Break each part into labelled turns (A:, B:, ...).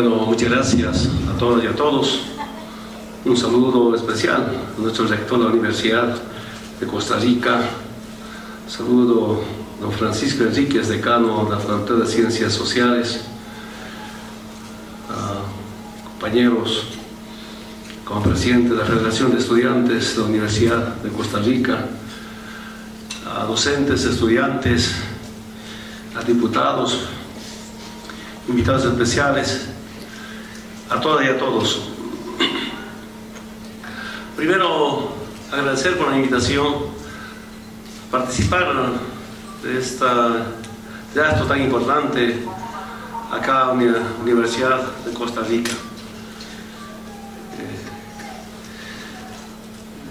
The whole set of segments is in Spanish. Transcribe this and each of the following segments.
A: Bueno, muchas gracias a todas y a todos. Un saludo especial a nuestro rector de la Universidad de Costa Rica. Saludo a don Francisco Enríquez, decano de la Facultad de Ciencias Sociales, a compañeros como presidente de la Federación de Estudiantes de la Universidad de Costa Rica, a docentes, estudiantes, a diputados, invitados especiales, a todas y a todos. Primero, agradecer por la invitación a participar de este acto tan importante acá en la Universidad de Costa Rica.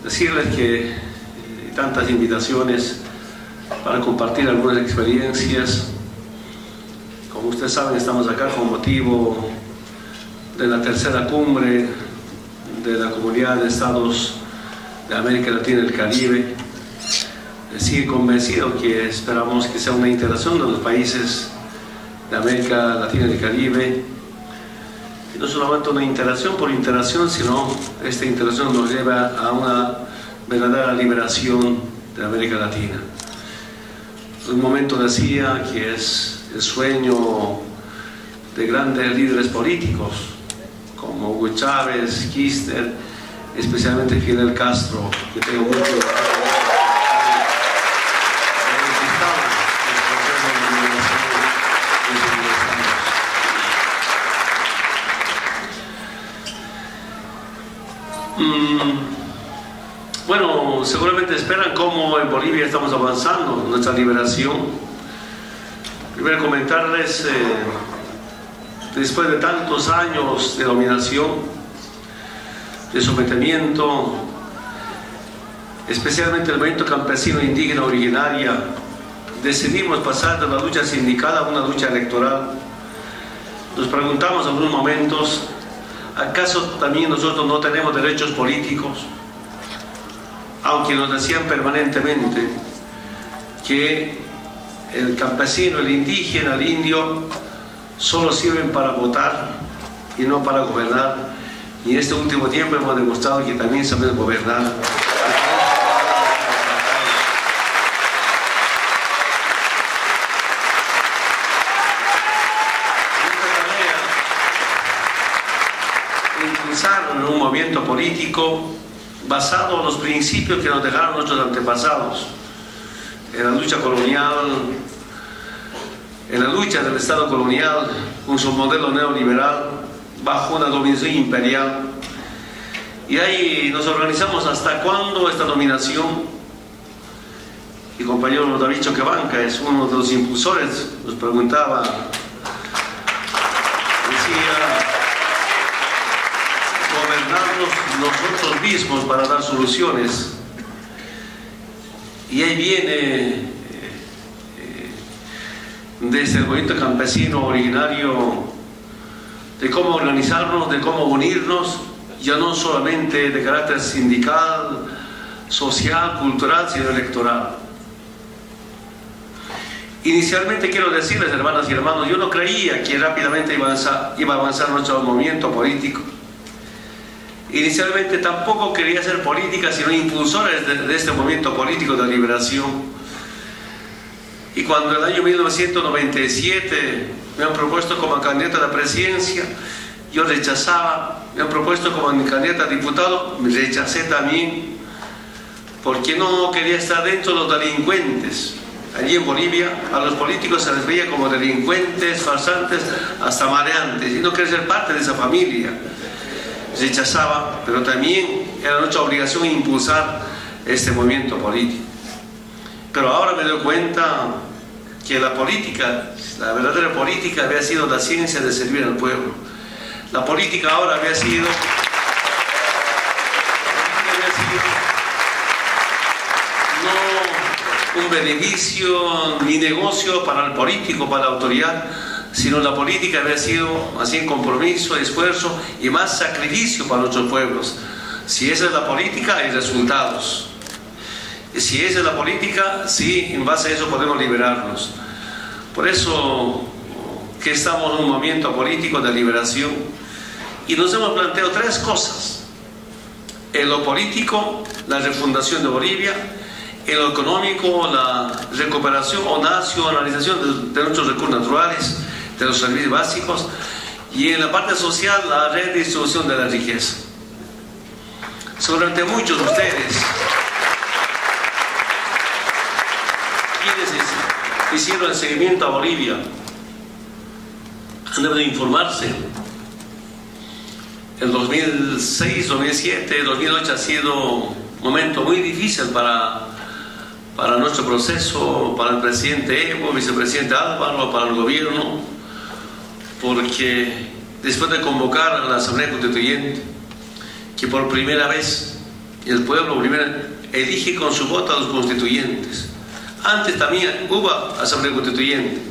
A: Decirles que hay tantas invitaciones para compartir algunas experiencias. Como ustedes saben, estamos acá con motivo de la tercera cumbre de la Comunidad de Estados de América Latina y el Caribe. Estoy convencido que esperamos que sea una integración de los países de América Latina y el Caribe, y no solamente una integración por integración, sino esta integración nos lleva a una verdadera liberación de América Latina. En un momento decía que es el sueño de grandes líderes políticos como Hugo Chávez, Kirchner, especialmente Fidel Castro, que tengo mucho Bueno, seguramente esperan cómo en Bolivia estamos avanzando en nuestra liberación. Primero comentarles, después de tantos años de dominación, de sometimiento, especialmente el movimiento campesino indígena originaria, decidimos pasar de la lucha sindical a una lucha electoral. Nos preguntamos en algunos momentos, ¿acaso también nosotros no tenemos derechos políticos? Aunque nos decían permanentemente que el campesino, el indígena, el indio solo sirven para votar y no para gobernar, y en este último tiempo hemos demostrado que también sabemos gobernar. Impulsar un movimiento político basado en los principios que nos dejaron nuestros antepasados, en la lucha colonial, en la lucha del Estado colonial con su modelo neoliberal bajo una dominación imperial. Y ahí nos organizamos hasta cuándo esta dominación. Mi compañero David Choquebanca es uno de los impulsores, nos preguntaba, decía, gobernarnos nosotros mismos para dar soluciones. Y ahí viene desde el movimiento campesino originario de cómo organizarnos, de cómo unirnos, ya no solamente de carácter sindical, social, cultural, sino electoral. Inicialmente quiero decirles, hermanas y hermanos, yo no creía que rápidamente iba a avanzar nuestro movimiento político. Inicialmente tampoco quería hacer política, sino impulsores de este movimiento político de liberación. Y cuando en el año 1997 me han propuesto como candidato a la presidencia, yo rechazaba. Me han propuesto como candidato a diputado, me rechacé también, porque no quería estar dentro de los delincuentes. Allí en Bolivia a los políticos se les veía como delincuentes, farsantes, hasta mareantes, y no quería ser parte de esa familia. Rechazaba, pero también era nuestra obligación impulsar este movimiento político. Pero ahora me doy cuenta que la política, la verdadera política, había sido la ciencia de servir al pueblo. La política ahora había sido no un beneficio ni negocio para el político, para la autoridad, sino la política había sido así compromiso, esfuerzo y más sacrificio para nuestros pueblos. Si esa es la política, hay resultados. Si esa es la política, sí, en base a eso podemos liberarnos. Por eso que estamos en un momento político de liberación y nos hemos planteado tres cosas: en lo político, la refundación de Bolivia; en lo económico, la recuperación o nacionalización de nuestros recursos naturales, de los servicios básicos; y en la parte social, la redistribución de la riqueza. Seguramente muchos de ustedes, quienes hicieron el seguimiento a Bolivia, han debido informarse. El 2006, 2007, 2008 ha sido un momento muy difícil para nuestro proceso, para el presidente Evo, vicepresidente Álvaro, para el gobierno, porque después de convocar a la Asamblea Constituyente, que por primera vez el pueblo boliviano elige con su voto a los constituyentes. Antes también hubo Asamblea Constituyente,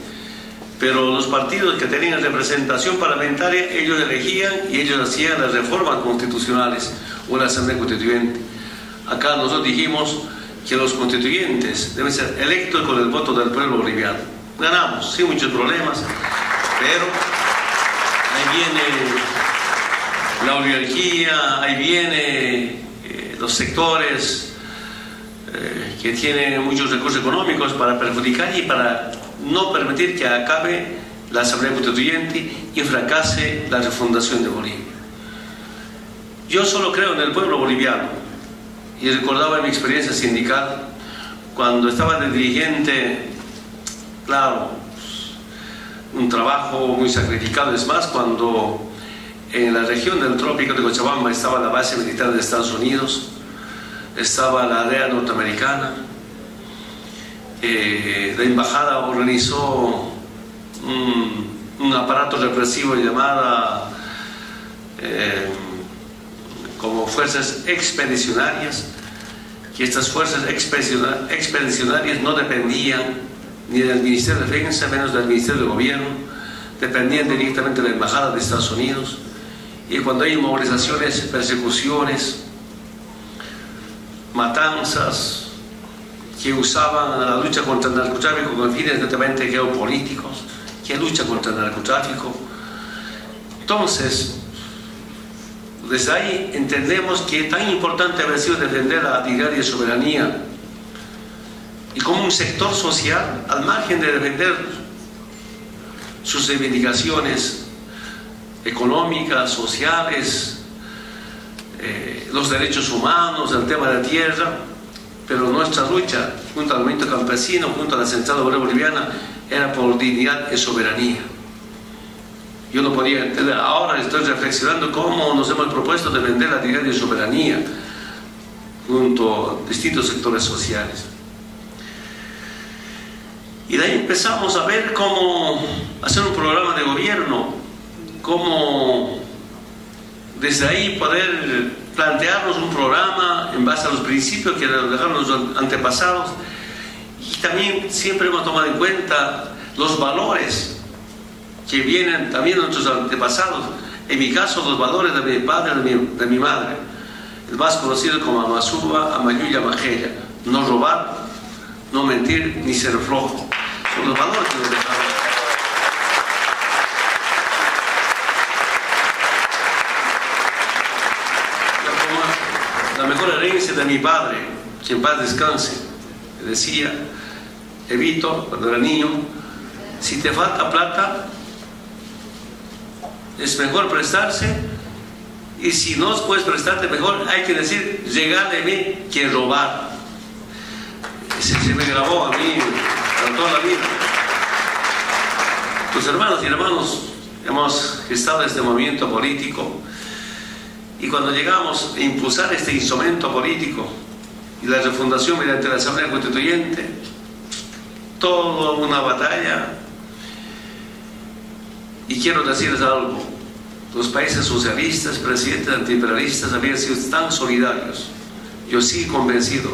A: pero los partidos que tenían representación parlamentaria, ellos elegían y ellos hacían las reformas constitucionales o la Asamblea Constituyente. Acá nosotros dijimos que los constituyentes deben ser electos con el voto del pueblo boliviano. Ganamos, sin muchos problemas, pero ahí viene la oligarquía, ahí viene los sectores que tienen muchos recursos económicos para perjudicar y para no permitir que acabe la Asamblea Constituyente y fracase la refundación de Bolivia. Yo solo creo en el pueblo boliviano. Y recordaba mi experiencia sindical, cuando estaba de dirigente, claro, un trabajo muy sacrificado. Es más, cuando en la región del trópico de Cochabamba estaba la base militar de Estados Unidos, estaba la DEA norteamericana, la embajada organizó un aparato represivo llamado como fuerzas expedicionarias, que estas fuerzas expedicionarias no dependían ni del Ministerio de Defensa, menos del Ministerio de Gobierno, dependían directamente de la Embajada de Estados Unidos. Y cuando hay movilizaciones, persecuciones, matanzas, que usaban la lucha contra el narcotráfico con fines netamente geopolíticos, que lucha contra el narcotráfico. Entonces, desde ahí entendemos que tan importante ha sido defender la dignidad y soberanía, y como un sector social, al margen de defender sus reivindicaciones económicas, sociales, los derechos humanos, el tema de la tierra, pero nuestra lucha junto al movimiento campesino, junto a la Central Obrera Boliviana, era por dignidad y soberanía. Yo no podía entender. Ahora estoy reflexionando cómo nos hemos propuesto defender la dignidad y soberanía junto a distintos sectores sociales. Y de ahí empezamos a ver cómo hacer un programa de gobierno, cómo desde ahí poder plantearnos un programa en base a los principios que nos dejaron los antepasados, y también siempre hemos tomado en cuenta los valores que vienen también de nuestros antepasados. En mi caso, los valores de mi padre y de mi madre, el más conocido como Amasuba, Amayuya, Majeya: no robar, no mentir, ni ser flojo. Son los valores que nos dejaron. La mejor herencia de mi padre, que en paz descanse, me decía, Evito, cuando era niño: si te falta plata, es mejor prestarse, y si no puedes prestarte, mejor hay que decir regáleme que robar. Ese se me grabó a mí para toda la vida. Tus hermanos y hermanos hemos gestado este movimiento político, y cuando llegamos a impulsar este instrumento político y la refundación mediante la Asamblea Constituyente, toda una batalla. Y quiero decirles algo: los países socialistas, presidentes antiimperialistas, habían sido tan solidarios. Yo sí convencido,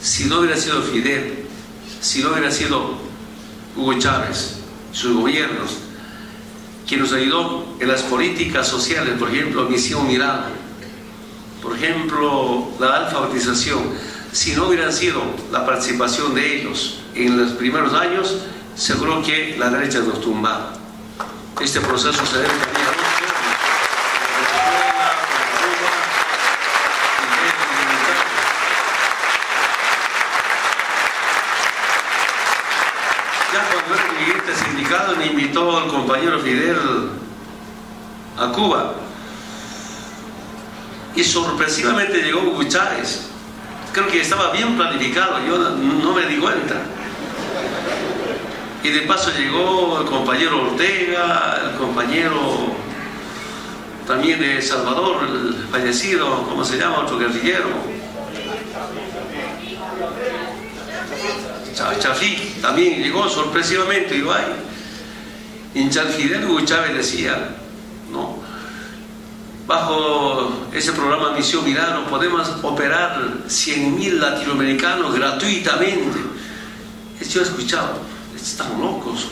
A: si no hubiera sido Fidel, si no hubiera sido Hugo Chávez, sus gobiernos, quien nos ayudó en las políticas sociales, por ejemplo, Misión Milagro, por ejemplo, la alfabetización, si no hubieran sido la participación de ellos en los primeros años, seguro que la derecha nos tumbaba. Este proceso se debe también a dos pueblos, Venezuela, Cuba y ya cuando era dirigente sindical me invitó el compañero Fidel a Cuba y sorpresivamente llegó Hugo Chávez. Creo que estaba bien planificado, yo no me di cuenta. Y de paso llegó el compañero Ortega, el compañero también de Salvador, el fallecido, ¿cómo se llama? Otro guerrillero. Chafí también llegó sorpresivamente, igual. En Chalfidel Hugo Chávez decía, ¿no? Bajo ese programa Misión Milagro podemos operar 100.000 latinoamericanos gratuitamente. Yo he escuchado, están locos.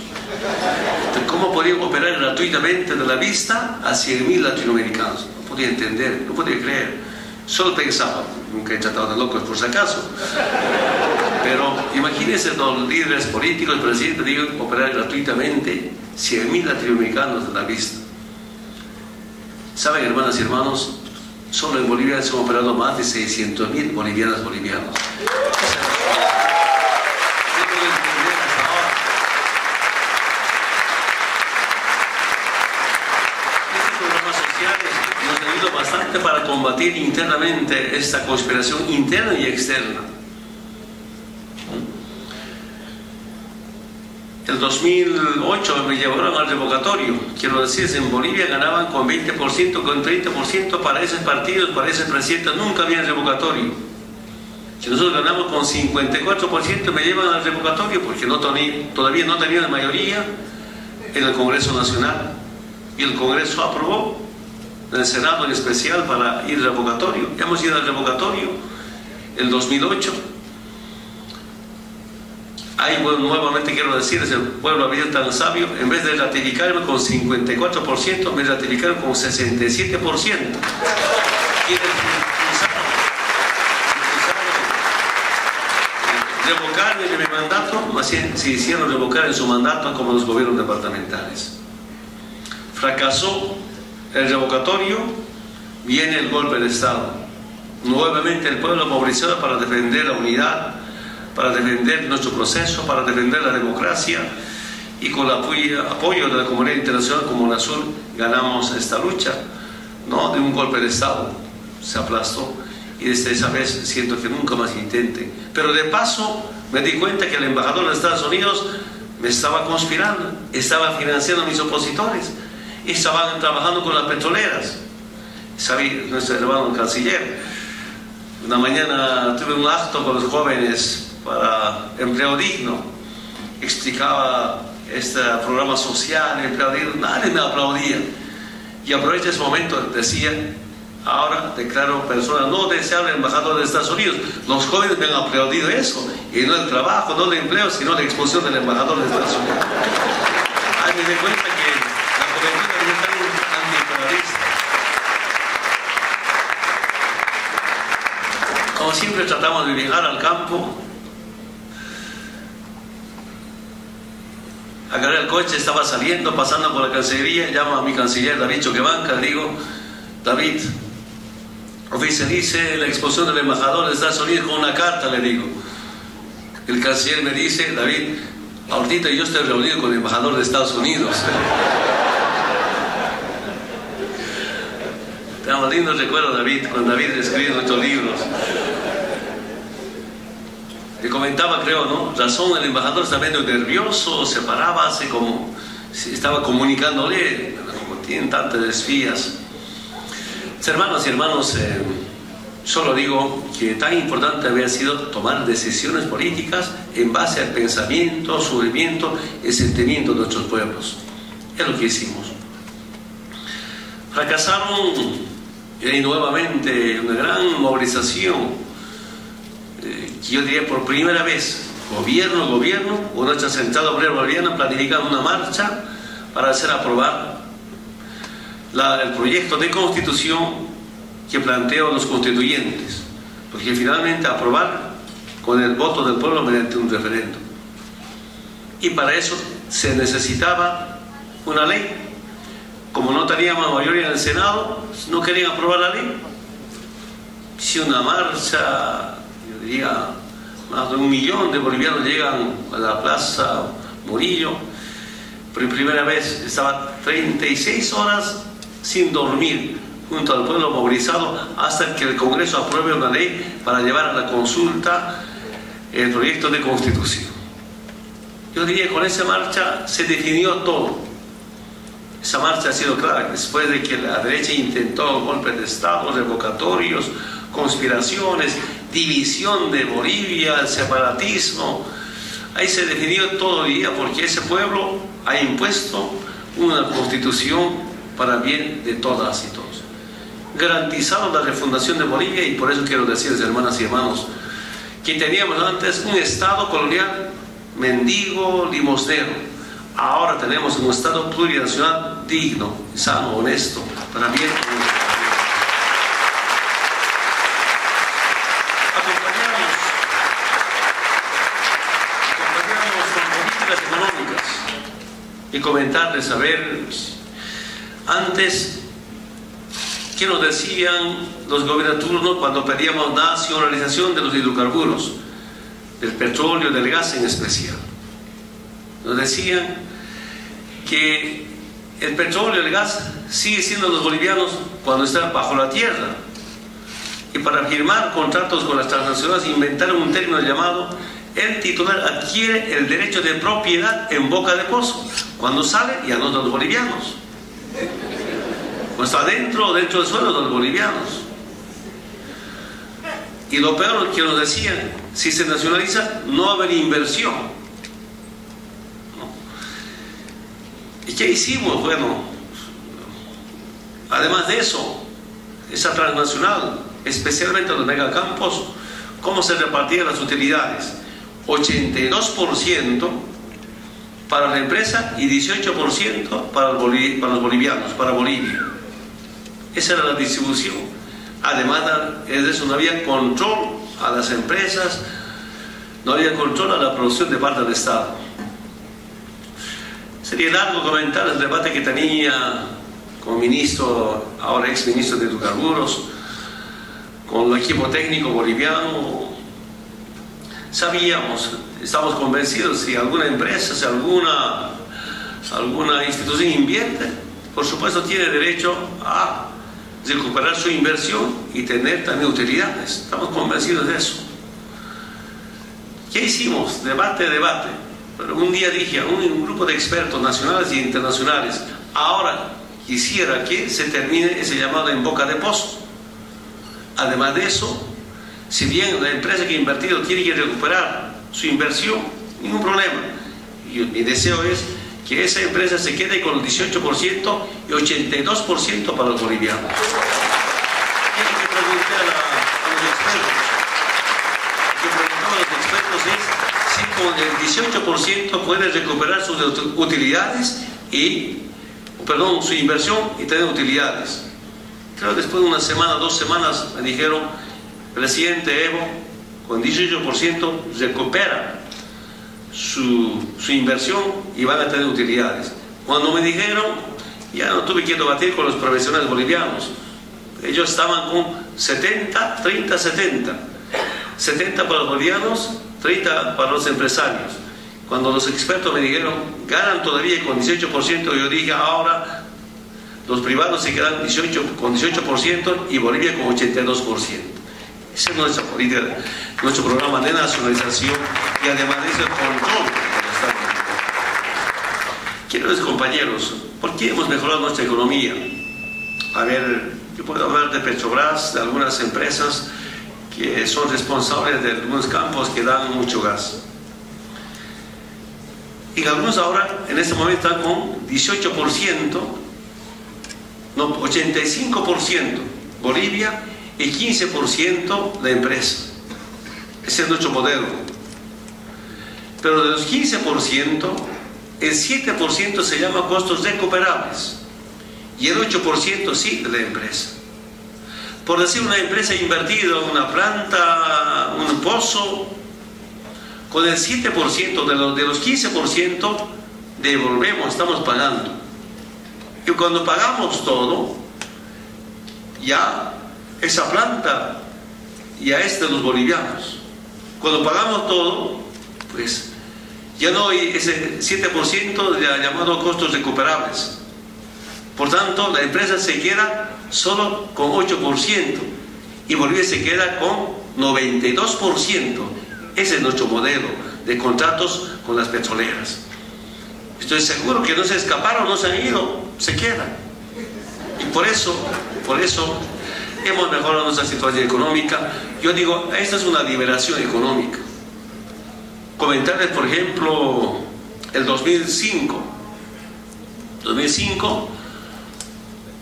A: ¿Cómo podrían operar gratuitamente de la vista a 100.000 latinoamericanos? No podía entender, no podía creer. Solo pensaba, nunca he tratado de locos por si acaso. Pero imagínense los líderes políticos, el presidente, digan operar gratuitamente 100.000 latinoamericanos de la vista. ¿Saben, hermanas y hermanos? Solo en Bolivia se han operado más de 600.000 bolivianos. Nos ayuda bastante para combatir internamente esta conspiración interna y externa. El 2008 me llevaron al revocatorio. Quiero decir, en Bolivia ganaban con 20%, con 30% para esos partidos, para ese presidente. Nunca había revocatorio. Si nosotros ganamos con 54%, me llevan al revocatorio porque todavía no tenían la mayoría en el Congreso Nacional. Y el Congreso aprobó, en el Senado en especial, para ir al revocatorio. Hemos ido al revocatorio el 2008. Ahí, bueno, nuevamente quiero decir, es el pueblo había tan sabio, en vez de ratificarme con 54%, me ratificaron con 67%. Revocarme de mi mandato, más bien se hicieron revocar en su mandato como los gobiernos departamentales. Fracasó el revocatorio, viene el golpe de Estado. Nuevamente el pueblo movilizado para defender la unidad, para defender nuestro proceso, para defender la democracia, y con el apoyo de la comunidad internacional como UNASUR ganamos esta lucha, ¿no? De un golpe de Estado. Se aplastó y desde esa vez siento que nunca más intente. Pero de paso me di cuenta que el embajador de Estados Unidos me estaba conspirando, estaba financiando a mis opositores, estaban trabajando con las petroleras. Sabía nuestro hermano canciller. Una mañana tuve un acto con los jóvenes para empleo digno, explicaba este programa social, empleo digno, nadie me aplaudía, y aproveché ese momento, decía, ahora declaro persona no deseable embajador de Estados Unidos. Los jóvenes me han aplaudido eso, y no el trabajo, no el empleo, sino la expulsión del embajador de Estados Unidos. Ahí me di cuenta que la cobertura debe estar antiimperialista. Como siempre tratamos de viajar al campo. Agarré el coche, estaba saliendo, pasando por la Cancillería, llamo a mi canciller David Choquebanca, le digo, David, oficialice la expulsión del embajador de Estados Unidos con una carta, le digo. El canciller me dice, David, ahorita yo estoy reunido con el embajador de Estados Unidos. Tenemos lindos recuerdos, David, con David escribió nuestros libros. Le comentaba, creo, ¿no? Razón, el embajador está medio nervioso, se paraba, así como si estaba comunicándole, como tienen tantas desvías. Hermanos y hermanos, solo digo que tan importante había sido tomar decisiones políticas en base al pensamiento, sufrimiento y sentimiento de nuestros pueblos. Es lo que hicimos. Fracasaron y nuevamente una gran movilización. Yo diría por primera vez, gobierno o nuestra Central Obrera Boliviana planificaron una marcha para hacer aprobar el proyecto de constitución que planteó los constituyentes, porque finalmente aprobar con el voto del pueblo mediante un referéndum. Y para eso se necesitaba una ley como no teníamos mayoría en el Senado, no querían aprobar la ley. Si una marcha, yo diría, más de 1 millón de bolivianos llegan a la Plaza Murillo. Por primera vez estaba 36 horas sin dormir junto al pueblo movilizado hasta que el Congreso apruebe una ley para llevar a la consulta el proyecto de constitución. Yo diría que con esa marcha se definió todo. Esa marcha ha sido clara después de que la derecha intentó golpes de Estado, revocatorios, conspiraciones, división de Bolivia, el separatismo. Ahí se definió todo el día porque ese pueblo ha impuesto una constitución para bien de todas y todos. Garantizado la refundación de Bolivia, y por eso quiero decirles, hermanas y hermanos, que teníamos antes un Estado colonial mendigo, limosnero. Ahora tenemos un Estado plurinacional digno, sano, honesto, para bien. Y comentarles, a ver, antes, ¿qué nos decían los gobiernos turnos cuando pedíamos nacionalización de los hidrocarburos, del petróleo, del gas en especial? Nos decían que el petróleo y el gas sigue siendo los bolivianos cuando están bajo la tierra. Y para firmar contratos con las transnacionales inventaron un término llamado: el titular adquiere el derecho de propiedad en boca de pozo. Cuando sale, ya no son los bolivianos. Cuando está dentro del suelo, los bolivianos. Y lo peor que nos decían, si se nacionaliza, no va a haber inversión. ¿No? ¿Y qué hicimos? Bueno, además de eso, esa transnacional, especialmente los megacampos, ¿cómo se repartían las utilidades? 82% para la empresa y 18% para los bolivianos, para Bolivia. Esa era la distribución. Además de eso, no había control a las empresas, no había control a la producción de parte del Estado. Sería largo comentar el debate que tenía con ministro, ahora ex ministro de Hidrocarburos, con el equipo técnico boliviano. Sabíamos, estamos convencidos, si alguna empresa, si alguna institución invierte, por supuesto tiene derecho a recuperar su inversión y tener también utilidades. Estamos convencidos de eso. ¿Qué hicimos? Debate. Pero un día dije a un grupo de expertos nacionales e internacionales: ahora quisiera que se termine ese llamado en boca de pozo. Además de eso, si bien la empresa que ha invertido tiene que recuperar su inversión, ningún problema. Y mi deseo es que esa empresa se quede con el 18% y 82% para los bolivianos. Tiene que preguntar a los expertos. Lo que preguntamos a los expertos es si con el 18% puede recuperar sus utilidades su inversión y tener utilidades. Creo que después de una semana, 2 semanas, me dijeron: presidente Evo, con 18% recupera su inversión y van a tener utilidades. Cuando me dijeron, ya no tuve que debatir con los profesionales bolivianos. Ellos estaban con 70, 30, 70. 70 para los bolivianos, 30 para los empresarios. Cuando los expertos me dijeron, ganan todavía con 18%, yo dije, ahora los privados se quedan con 18% y Bolivia con 82%. Esa es nuestra política, nuestro programa de nacionalización y además de eso el control del Estado. Queridos compañeros, ¿por qué hemos mejorado nuestra economía? A ver, yo puedo hablar de Petrobras, de algunas empresas que son responsables de algunos campos que dan mucho gas. Y algunos ahora, en este momento, están con 18%, no, 85% Bolivia y 15% la empresa. Ese es nuestro modelo. Pero de los 15%, el 7% se llama costos recuperables y el 8% sí de la empresa. Por decir, una empresa ha invertido en una planta, un pozo, con el 7% de los 15% devolvemos, estamos pagando. Y cuando pagamos todo, ya esa planta ya es de los bolivianos. Cuando pagamos todo, pues ya no hay ese 7% de llamado costos recuperables. Por tanto, la empresa se queda solo con 8% y Bolivia se queda con 92%. Ese es nuestro modelo de contratos con las petroleras. Estoy seguro que no se escaparon, no se han ido, se quedan. Y por eso hemos mejorado nuestra situación económica. Yo digo, esta es una liberación económica. Comentarles, por ejemplo, el 2005,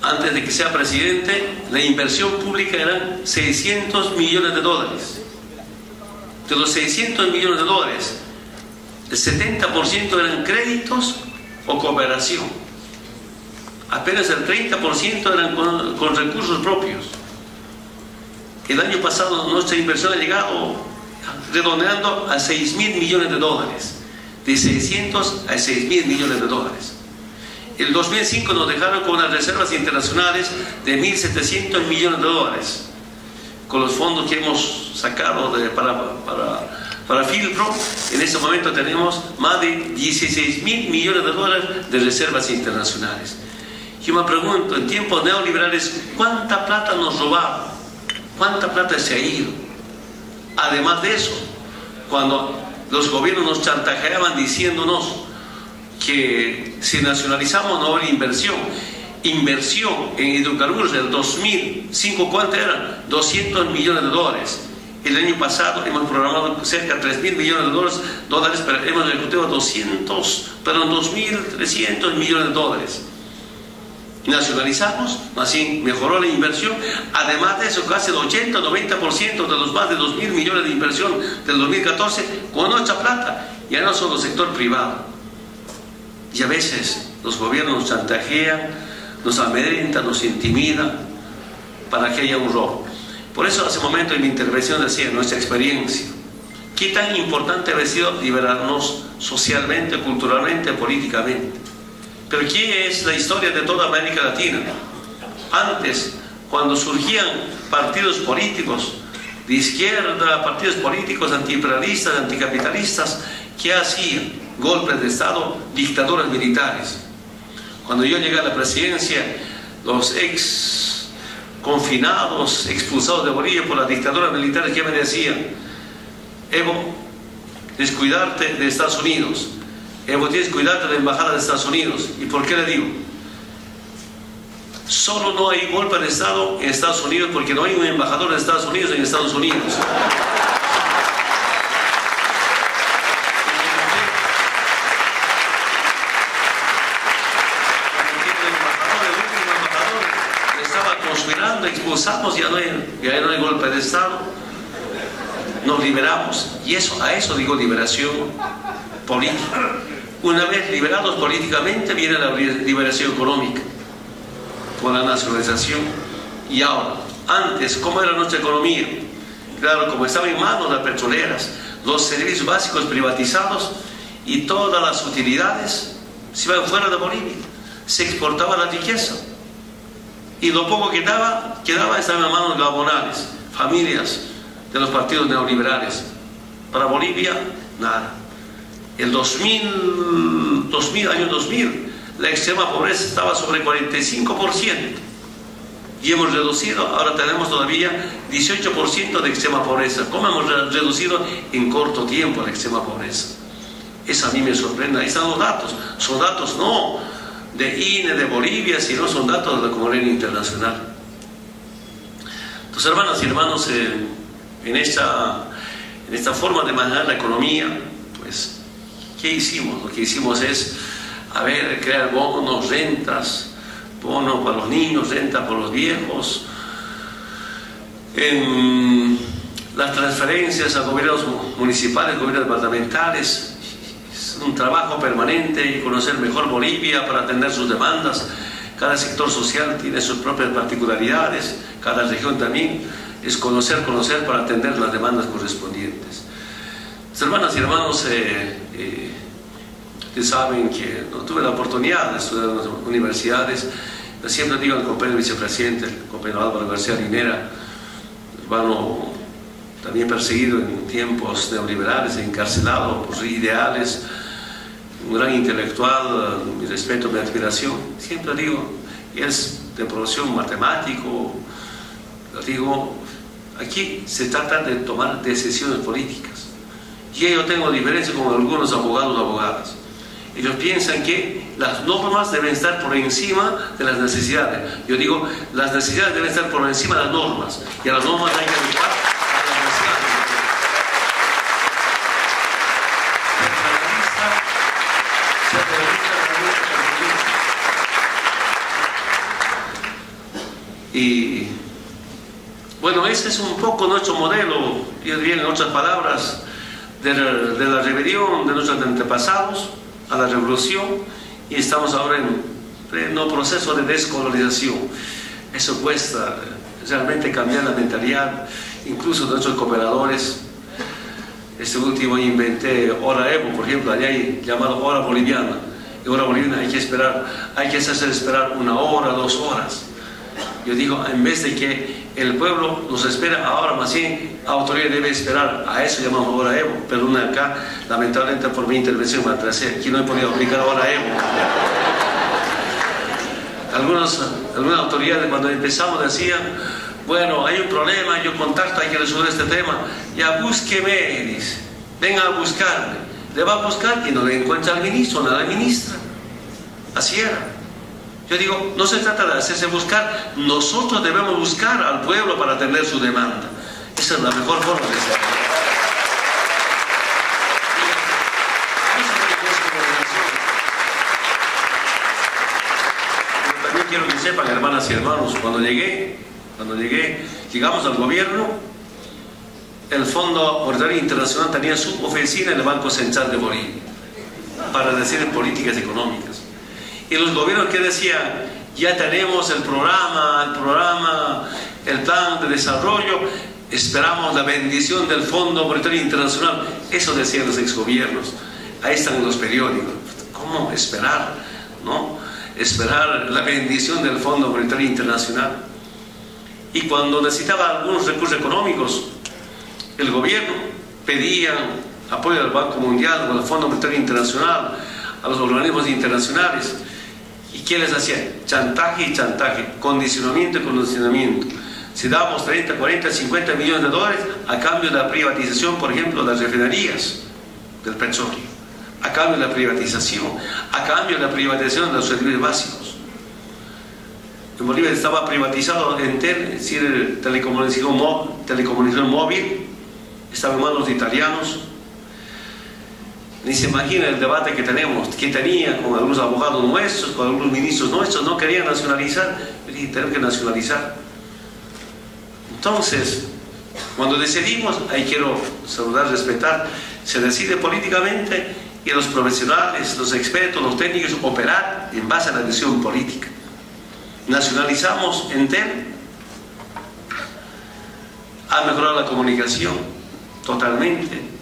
A: antes de que sea presidente, la inversión pública eran 600 millones de dólares. De los 600 millones de dólares, el 70% eran créditos o cooperación. Apenas el 30% eran con recursos propios. El año pasado nuestra inversión ha llegado, redondeando, a 6.000 millones de dólares. De 600 a 6.000 millones de dólares. El 2005 nos dejaron con unas reservas internacionales de 1.700 millones de dólares. Con los fondos que hemos sacado para Filpro, en este momento tenemos más de 16.000 millones de dólares de reservas internacionales. Yo me pregunto, en tiempos neoliberales, ¿cuánta plata nos robaron? ¿Cuánta plata se ha ido? Además de eso, cuando los gobiernos nos chantajeaban diciéndonos que si nacionalizamos no habrá inversión en hidrocarburos del 2005, ¿cuánto eran? 200 millones de dólares. El año pasado hemos programado cerca de 3.000 millones de dólares, pero hemos ejecutado 2.300 millones de dólares. Nacionalizamos, así mejoró la inversión. Además de eso, casi el 80-90% de los más de 2.000 millones de inversión del 2014 con nuestra plata, ya no solo sector privado. Y a veces los gobiernos nos chantajean, nos amedrentan, nos intimidan para que haya un robo. Por eso hace un momento en mi intervención decía, nuestra experiencia, qué tan importante ha sido liberarnos socialmente, culturalmente, políticamente. Pero ¿qué es la historia de toda América Latina? Antes, cuando surgían partidos políticos de izquierda, partidos políticos antiimperialistas, anticapitalistas, ¿qué hacían? Golpes de Estado, dictaduras militares. Cuando yo llegué a la presidencia, los ex confinados, expulsados de Bolivia por las dictaduras militares, ¿qué me decían? Evo, descuidarte de Estados Unidos. Evo, tienes que cuidarte de la embajada de Estados Unidos. ¿Y por qué le digo? Solo no hay golpe de Estado en Estados Unidos porque no hay un embajador de Estados Unidos en Estados Unidos. Expulsamos, ya no hay golpe de Estado, nos liberamos, y a eso digo liberación política. Una vez liberados políticamente viene la liberación económica con la nacionalización. Y ahora, antes, ¿cómo era nuestra economía? Claro, como estaba en manos de las petroleras, los servicios básicos privatizados y todas las utilidades se iban fuera de Bolivia, se exportaba la riqueza. Y lo poco que quedaba estaba en manos gabonales, familias de los partidos neoliberales. Para Bolivia, nada. El año 2000, la extrema pobreza estaba sobre 45%. Y hemos reducido, ahora tenemos todavía 18% de extrema pobreza. ¿Cómo hemos reducido en corto tiempo la extrema pobreza? Eso a mí me sorprende. Ahí están los datos. Son datos no de INE, de Bolivia, sino son datos de la comunidad internacional. Entonces, hermanas y hermanos, en esta forma de manejar la economía, pues, ¿qué hicimos? Lo que hicimos es, crear bonos, rentas, bonos para los niños, renta para los viejos, en las transferencias a gobiernos municipales, gobiernos departamentales. Un trabajo permanente y conocer mejor Bolivia para atender sus demandas. Cada sector social tiene sus propias particularidades, cada región también. Es conocer para atender las demandas correspondientes. Hermanas y hermanos, Ustedes saben que no tuve la oportunidad de estudiar en las universidades. Yo siempre digo al compañero vicepresidente, el compañero Álvaro García Linera, hermano también perseguido en tiempos neoliberales, encarcelado por sus ideales, un gran intelectual, mi respeto, mi admiración. Siempre digo, es de profesión matemático, digo, aquí se trata de tomar decisiones políticas. Y yo tengo diferencia con algunos abogados o abogadas. Ellos piensan que las normas deben estar por encima de las necesidades. Yo digo, las necesidades deben estar por encima de las normas. Y a las normas hay que adecuar a las necesidades. Y bueno, ese es un poco nuestro modelo, y bien en otras palabras, de la rebelión de nuestros antepasados a la revolución, y estamos ahora en pleno proceso de descolonización. Eso cuesta realmente cambiar la mentalidad, incluso de nuestros cooperadores. Este último inventé Hora Evo, por ejemplo, allá hay llamado Hora Boliviana. Y Hora Boliviana hay que esperar, hay que hacer esperar 1 hora, 2 horas. Yo digo, en vez de que el pueblo nos espera, ahora más bien la autoridad debe esperar. A eso llamamos Hora Evo. Pero acá, lamentablemente por mi intervención me atrasé. Aquí no he podido aplicar Hora Evo. Algunas autoridades cuando empezamos decían, bueno, hay un problema, yo contacto, hay que resolver este tema. Ya búsqueme, dice. Venga a buscarme. Le va a buscar y no le encuentra al ministro, a la ministra. Así era. Yo digo, no se trata de hacerse buscar, nosotros debemos buscar al pueblo para atender su demanda. Esa es la mejor forma de ser. Yo también quiero que sepan, hermanas y hermanos, cuando llegamos al gobierno, el Fondo Monetario Internacional tenía su oficina en el Banco Central de Bolivia para decidir políticas económicas. Y los gobiernos que decían, ya tenemos el programa, el plan de desarrollo, esperamos la bendición del Fondo Monetario Internacional. Eso decían los exgobiernos. Ahí están en los periódicos. ¿Cómo esperar? ¿No? Esperar la bendición del Fondo Monetario Internacional. Y cuando necesitaba algunos recursos económicos, el gobierno pedía apoyo del Banco Mundial o del Fondo Monetario Internacional, a los organismos internacionales. ¿Y qué les hacía? Chantaje y chantaje, condicionamiento y condicionamiento. Si damos 30, 40, 50 millones de dólares a cambio de la privatización, por ejemplo, de las refinerías del petróleo, a cambio de la privatización, a cambio de la privatización de los servicios básicos. En Bolivia estaba privatizado entero, es decir, telecomunicación móvil, estaba en manos de italianos. Ni se imagina el debate que tenía con algunos abogados nuestros, con algunos ministros nuestros, no querían nacionalizar. Yo dije, tenemos que nacionalizar. Entonces, cuando decidimos, ahí quiero saludar, respetar, se decide políticamente y los profesionales, los expertos, los técnicos, operar en base a la decisión política. Nacionalizamos entero, ha mejorado la comunicación totalmente.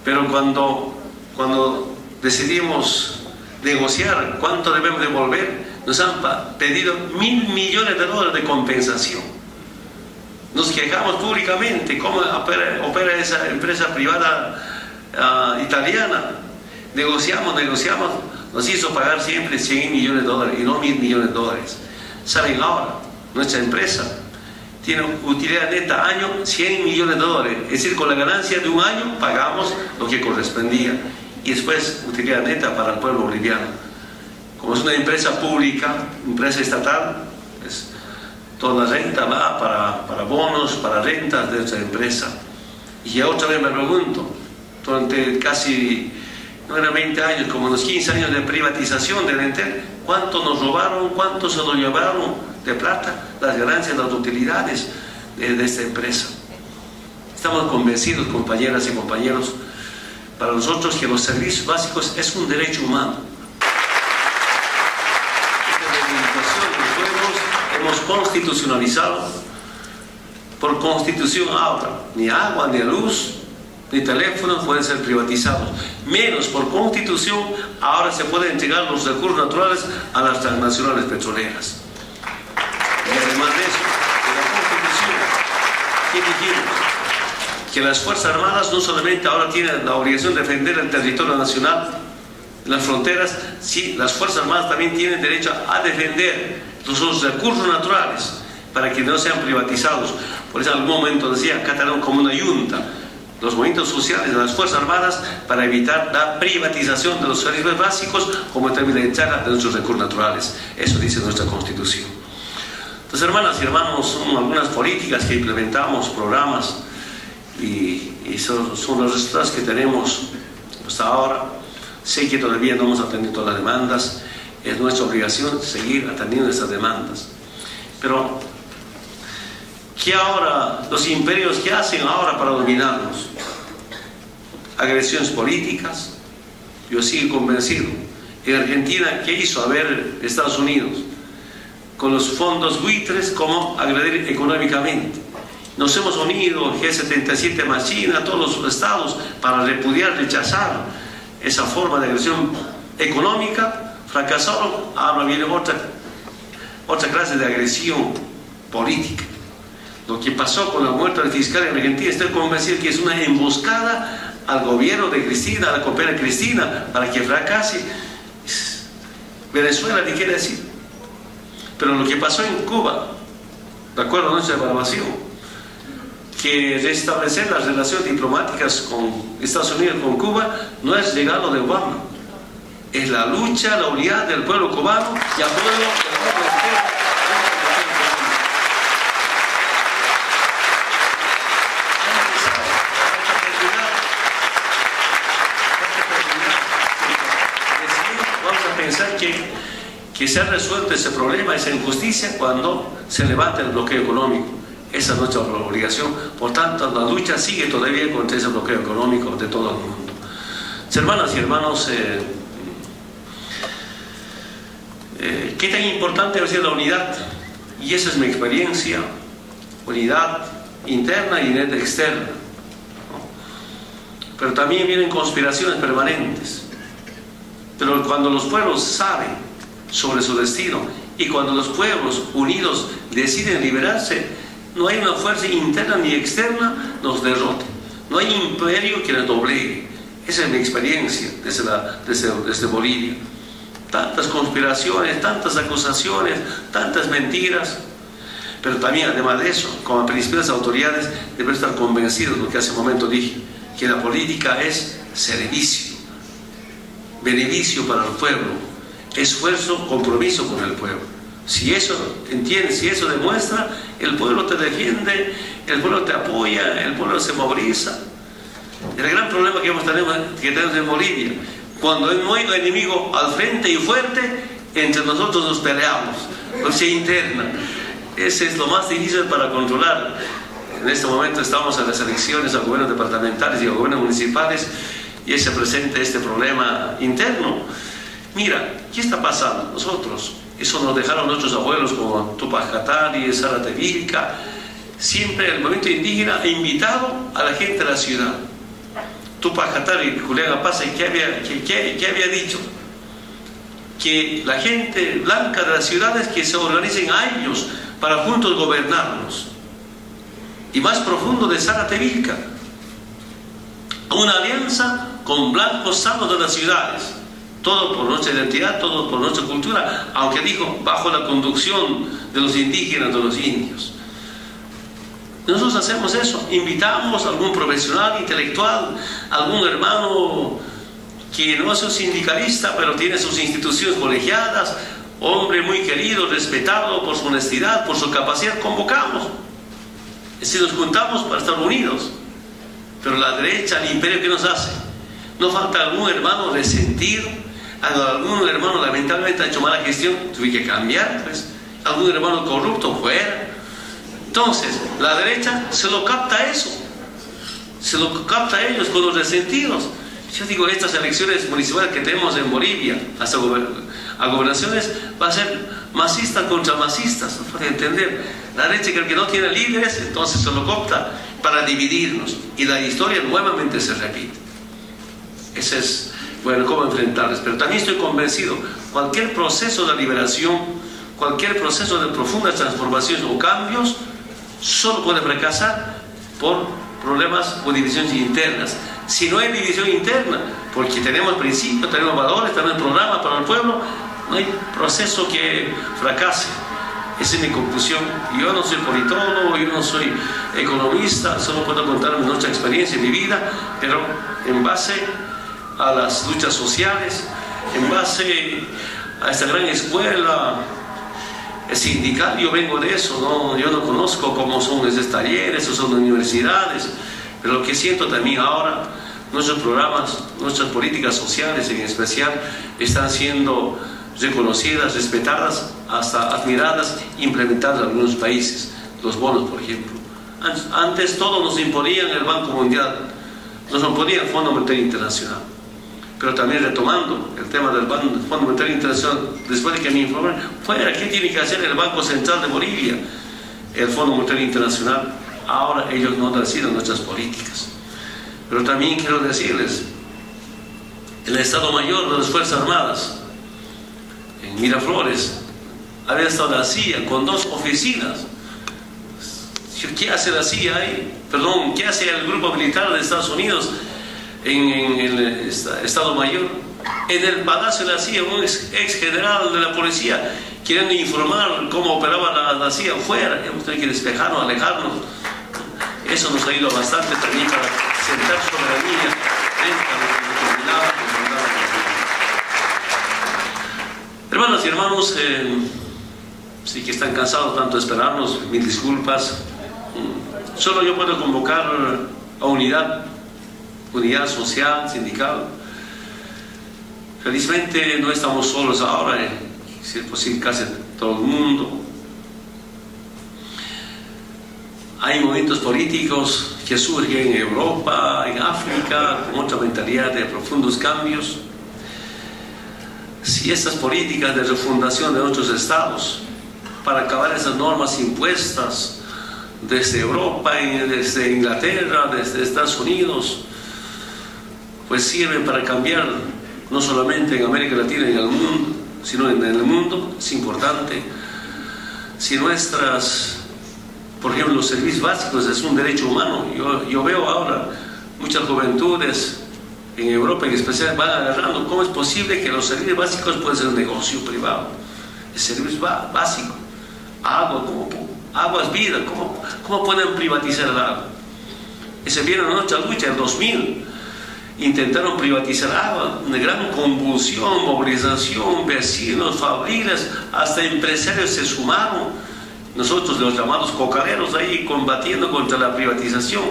A: Pero cuando decidimos negociar cuánto debemos devolver, nos han pedido $1.000 millones de compensación. Nos quejamos públicamente cómo opera esa empresa privada italiana. Negociamos, nos hizo pagar siempre $100 millones y no $1.000 millones. ¿Saben ahora? Nuestra empresa tiene utilidad neta año $100 millones. Es decir, con la ganancia de un año pagamos lo que correspondía. Y después utilidad neta para el pueblo boliviano. Como es una empresa pública, empresa estatal, pues, toda la renta va para bonos, para rentas de esta empresa. Y otra vez me pregunto, durante casi, no eran 20 años, como unos 15 años de privatización del Entel, ¿cuánto nos robaron? ¿Cuánto se lo llevaron de plata? Las ganancias, las utilidades de esta empresa. Estamos convencidos, compañeras y compañeros, para nosotros que los servicios básicos es un derecho humano. Esta reivindicación que hemos constitucionalizado por constitución ahora, ni agua, ni luz, ni teléfonos pueden ser privatizados. Menos por constitución, ahora se pueden entregar los recursos naturales a las transnacionales petroleras. Y además de eso, en la constitución, ¿qué dijimos? Que las Fuerzas Armadas no solamente ahora tienen la obligación de defender el territorio nacional, las fronteras, sí, las Fuerzas Armadas también tienen derecho a defender los recursos naturales para que no sean privatizados. Por eso en algún momento decía, acá tenemos como una yunta, los movimientos sociales de las Fuerzas Armadas para evitar la privatización de los servicios básicos como término de entrega de nuestros recursos naturales. Eso dice nuestra Constitución. Entonces, hermanas y hermanos, son algunas políticas que implementamos, programas, y son los resultados que tenemos hasta ahora. Sé que todavía no hemos atendido todas las demandas, es nuestra obligación seguir atendiendo estas demandas. Pero, ¿qué ahora, los imperios, qué hacen ahora para dominarnos? Agresiones políticas. Yo sigo convencido. En Argentina, ¿qué hizo? A ver, Estados Unidos, con los fondos buitres, cómo agredir económicamente. Nos hemos unido, G77 más China, todos los estados, para repudiar, rechazar esa forma de agresión económica. Fracasaron, ahora viene otra clase de agresión política. Lo que pasó con la muerte del fiscal en Argentina, estoy convencido que es una emboscada al gobierno de Cristina, a la compañera Cristina, para que fracase. Venezuela, ni quiere decir. Pero lo que pasó en Cuba, de acuerdo a nuestra evaluación, que restablecer las relaciones diplomáticas con Estados Unidos, con Cuba, no es regalo de Obama. Es la lucha, la unidad del pueblo cubano y al pueblo del mundo entero. Vamos a pensar que se ha resuelto ese problema, esa injusticia, cuando se levanta el bloqueo económico. Esa es nuestra obligación. Por tanto, la lucha sigue todavía contra ese bloqueo económico de todo el mundo. Hermanas y hermanos, ¿qué tan importante debe ser la unidad? Y esa es mi experiencia. Unidad interna y unidad externa, ¿no? Pero también vienen conspiraciones permanentes. Pero cuando los pueblos saben sobre su destino y cuando los pueblos unidos deciden liberarse, no hay una fuerza interna ni externa nos derrote. No hay imperio que nos doblegue. Esa es mi experiencia desde Bolivia. Tantas conspiraciones, tantas acusaciones, tantas mentiras. Pero también, además de eso, como principales autoridades, deben estar convencidos de lo que hace un momento dije, que la política es servicio, beneficio para el pueblo, esfuerzo, compromiso con el pueblo. Si eso entiendes, si eso demuestra, el pueblo te defiende, el pueblo te apoya, el pueblo se moviliza. El gran problema que tenemos en Bolivia, cuando no hay un enemigo al frente y fuerte, entre nosotros nos peleamos, lucha interna. Ese es lo más difícil para controlar. En este momento estamos en las elecciones a gobiernos departamentales y a gobiernos municipales y se presenta este problema interno. Mira, ¿qué está pasando? Nosotros, eso nos dejaron nuestros abuelos como Tupac Katari, Zárate Vilca. Siempre el movimiento indígena ha invitado a la gente de la ciudad. Tupac Katari, Julián Apace, ¿qué había dicho? Que la gente blanca de las ciudades que se organicen a ellos para juntos gobernarnos. Y más profundo de Zárate Vilca, una alianza con blancos sanos de las ciudades. Todo por nuestra identidad, todo por nuestra cultura, aunque dijo, bajo la conducción de los indígenas, de los indios. Nosotros hacemos eso, invitamos a algún profesional intelectual, algún hermano que no es un sindicalista, pero tiene sus instituciones colegiadas, hombre muy querido, respetado por su honestidad, por su capacidad, convocamos. Si nos juntamos para estar unidos. Pero la derecha, el imperio, ¿qué nos hace? No falta algún hermano resentir, algún hermano lamentablemente ha hecho mala gestión, tuve que cambiar, pues. Algún hermano corrupto fuera. Entonces, la derecha se lo capta eso, se lo capta a ellos con los resentidos. Yo digo, estas elecciones municipales que tenemos en Bolivia, hasta a gobernaciones, va a ser masistas contra masistas, no puede entender. La derecha cree que no tiene líderes, entonces se lo coopta para dividirnos. Y la historia nuevamente se repite. Ese es, bueno, cómo enfrentarles. Pero también estoy convencido, cualquier proceso de liberación, cualquier proceso de profundas transformaciones o cambios, solo puede fracasar por problemas o divisiones internas. Si no hay división interna, porque tenemos principios, tenemos valores, tenemos programas para el pueblo, no hay proceso que fracase. Esa es mi conclusión. Yo no soy politólogo, yo no soy economista, solo puedo contar nuestra experiencia, mi vida, pero en base a las luchas sociales, en base a esta gran escuela sindical. Yo vengo de eso, ¿no? Yo no conozco cómo son esos talleres o son universidades, pero lo que siento también ahora, nuestros programas, nuestras políticas sociales en especial, están siendo reconocidas, respetadas, hasta admiradas, implementadas en algunos países. Los bonos, por ejemplo. Antes todos nos imponían el Banco Mundial, nos imponía el Fondo Monetario Internacional. Pero también retomando el tema del Fondo Monetario Internacional, después de que me informaron, ¿qué tiene que hacer el Banco Central de Bolivia? El Fondo Monetario Internacional. Ahora ellos no deciden nuestras políticas. Pero también quiero decirles, el Estado Mayor de las Fuerzas Armadas, en Miraflores, había estado la CIA con 2 oficinas. ¿Qué hace la CIA ahí? Perdón, ¿qué hace el Grupo Militar de Estados Unidos en el Estado Mayor? En el Palacio de la CIA, un ex general de la policía queriendo informar cómo operaba la CIA fuera. Hemos tenido que despejarnos, alejarnos. Eso nos ha ido bastante también para sentar soberanía frente a lo que determinaba. Hermanas y hermanos, sí que están cansados tanto de esperarnos, mil disculpas. Solo yo puedo convocar a unidad social, sindical. Felizmente no estamos solos ahora, si es posible casi todo el mundo. Hay movimientos políticos que surgen en Europa, en África, con otra mentalidad de profundos cambios. Si estas políticas de refundación de nuestros estados, para acabar esas normas impuestas desde Europa, desde Inglaterra, desde Estados Unidos, pues sirven para cambiar no solamente en América Latina y en el mundo, sino en el mundo, es importante. Si nuestras, por ejemplo, los servicios básicos es un derecho humano, yo veo ahora muchas juventudes en Europa en especial van agarrando. ¿Cómo es posible que los servicios básicos pueden ser un negocio privado? El servicio básico, agua, agua es vida, ¿cómo pueden privatizar el agua? Ese viene en nuestra lucha, en 2000 intentaron privatizar agua, una gran convulsión, movilización, vecinos, familias, hasta empresarios se sumaron. Nosotros los llamados cocaleros ahí combatiendo contra la privatización.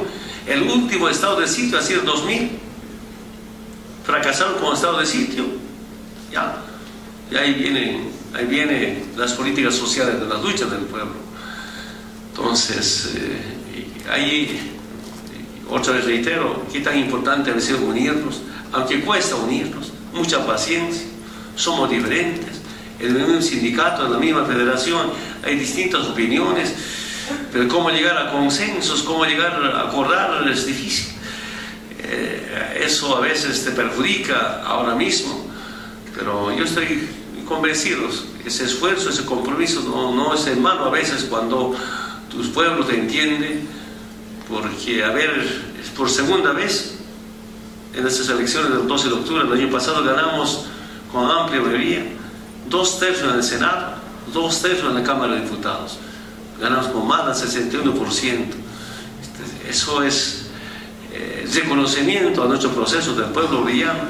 A: El último estado de sitio ha sido el 2000. Fracasaron como estado de sitio. Y ahí vienen las políticas sociales de las luchas del pueblo. Entonces, ahí otra vez reitero, qué tan importante ha sido unirnos, aunque cuesta unirnos, mucha paciencia, somos diferentes, en el mismo sindicato, en la misma federación, hay distintas opiniones, pero cómo llegar a consensos, cómo llegar a acordar es difícil. Eso a veces te perjudica ahora mismo, pero yo estoy convencido, ese esfuerzo, ese compromiso no es en vano a veces cuando tus pueblos te entienden, porque, a ver, por segunda vez en estas elecciones del 12 de octubre del año pasado ganamos con amplia mayoría, 2/3 en el Senado, 2/3 en la Cámara de Diputados, ganamos con más del 61%. Eso es reconocimiento a nuestro proceso del pueblo boliviano.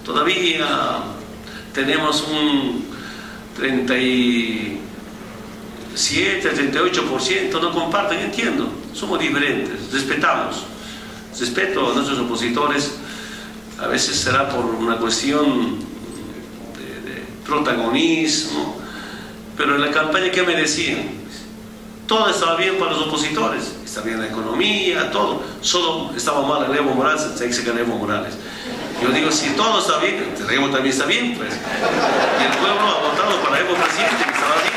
A: Todavía tenemos un 37, 38% no comparten, entiendo, somos diferentes, respetamos, respeto a nuestros opositores, a veces será por una cuestión de protagonismo, pero en la campaña que me decían, todo estaba bien para los opositores, está bien la economía, todo, solo estaba mal el Evo Morales, se dice que el Evo Morales. Yo digo, si todo está bien, el Evo también está bien, pues. Y el pueblo ha votado para Evo presidente, que estaba bien.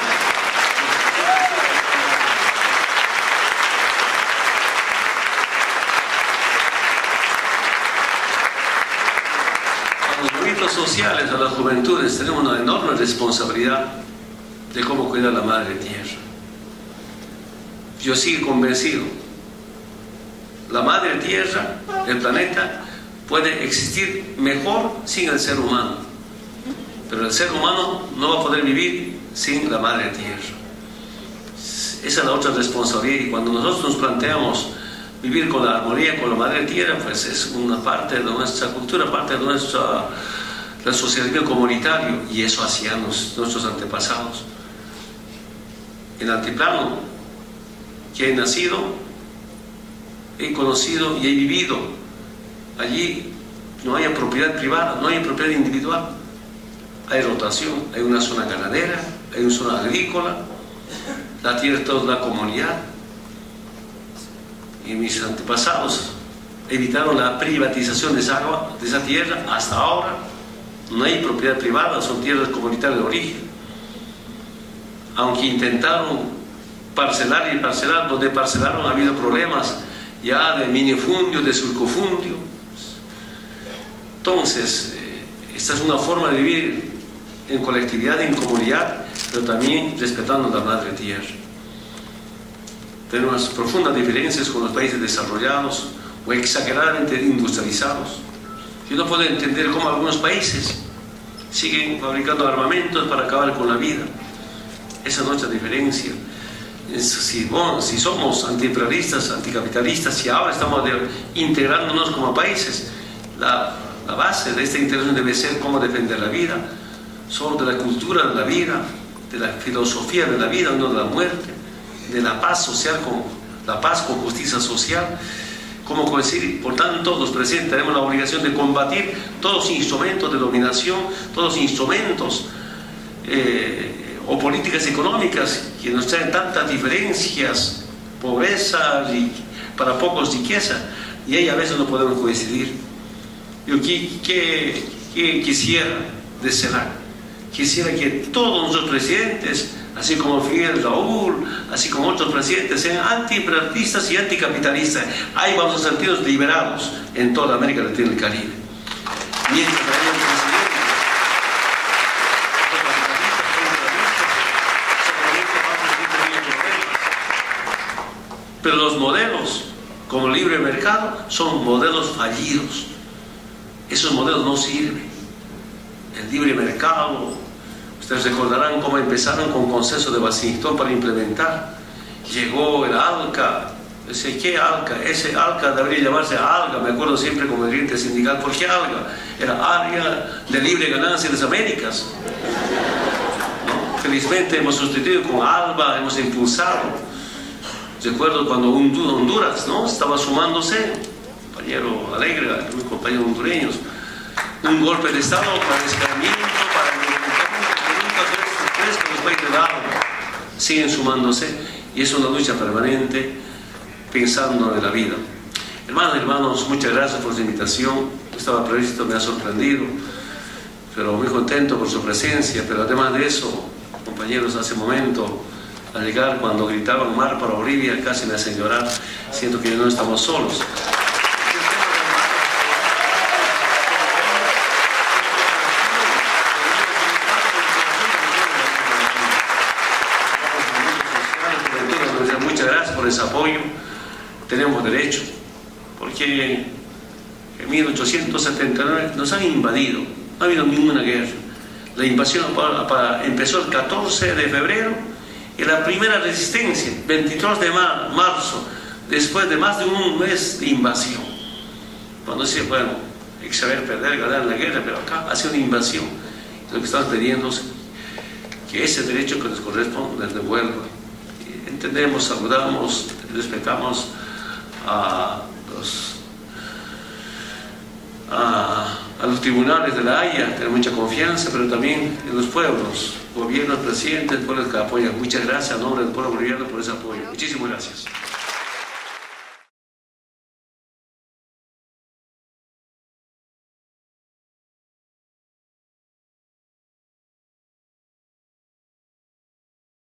A: tenemos una enorme responsabilidad de cómo cuidar la madre tierra. Yo sigo convencido, la madre tierra, el planeta, puede existir mejor sin el ser humano, pero el ser humano no va a poder vivir sin la madre tierra. Esa es la otra responsabilidad, y cuando nosotros nos planteamos vivir con la armonía con la madre tierra, pues es una parte de nuestra cultura, parte de nuestro socialismo comunitario, y eso hacían nuestros antepasados. En altiplano, que he nacido, he conocido y he vivido, allí no hay propiedad privada, no hay propiedad individual, hay rotación, hay una zona ganadera, hay una zona agrícola, la tierra es toda la comunidad. Y mis antepasados evitaron la privatización de esa tierra. Hasta ahora no hay propiedad privada, son tierras comunitarias de origen. Aunque intentaron parcelar y parcelar, donde parcelaron ha habido problemas ya de minifundio, de surcofundio. Entonces, esta es una forma de vivir en colectividad, en comunidad, pero también respetando la madre tierra. Tenemos profundas diferencias con los países desarrollados o exageradamente industrializados. Yo no puedo entender cómo algunos países siguen fabricando armamentos para acabar con la vida. Esa es nuestra diferencia. Si somos antiimperialistas, anticapitalistas, si ahora estamos integrándonos como países, la base de esta integración debe ser cómo defender la vida, sobre la cultura de la vida, de la filosofía de la vida, no de la muerte, de la paz social, la paz con justicia social, como coincidir. Por tanto, los presidentes tenemos la obligación de combatir todos los instrumentos de dominación, todos los instrumentos o políticas económicas que nos traen tantas diferencias, pobreza y para pocos riqueza, y ahí a veces no podemos coincidir. Yo quisiera desear, quisiera que todos nuestros presidentes, así como Fidel, Raúl, así como otros presidentes, sean antiimperialistas y anticapitalistas. Ahí vamos a sentirnos liberados en toda América Latina y el Caribe. Mientras haya un presidente pero los modelos como libre mercado son modelos fallidos. Esos modelos no sirven. El libre mercado, ustedes recordarán cómo empezaron con consenso de Washington para implementar. Llegó el ALCA. ¿Qué ALCA? Ese ALCA debería llamarse ALGA. Me acuerdo siempre como dirigente sindical. ¿Por qué ALGA? Era Área de Libre Ganancia de las Américas, ¿no? Felizmente hemos sustituido con ALBA, hemos impulsado. Recuerdo cuando Honduras, ¿no?, estaba sumándose, compañero Alegre, mis compañeros hondureños, un golpe de Estado para el escarmiento, para el que los países de ALBA siguen sumándose, y es una lucha permanente pensando en la vida. Hermanos, muchas gracias por su invitación. No estaba previsto, me ha sorprendido, pero muy contento por su presencia. Pero además de eso, compañeros, hace un momento, al llegar, cuando gritaban mar para Bolivia, casi me hacen llorar. Siento que no estamos solos. Muchas gracias por ese apoyo. Tenemos derecho, porque en 1879 nos han invadido, no ha habido ninguna guerra. La invasión empezó el 14 de febrero y la primera resistencia, 22 de marzo, después de más de un mes de invasión. Cuando dice, bueno, hay que saber perder, ganar la guerra, pero acá hace una invasión. Lo que estamos pidiendo es que ese derecho que nos corresponde nos devuelva. Entendemos, saludamos, respetamos a los tribunales de la Haya, tenemos mucha confianza, pero también en los pueblos, gobiernos, presidentes, pueblos que apoyan. Muchas gracias a nombre del pueblo boliviano por ese apoyo. Muchísimas gracias.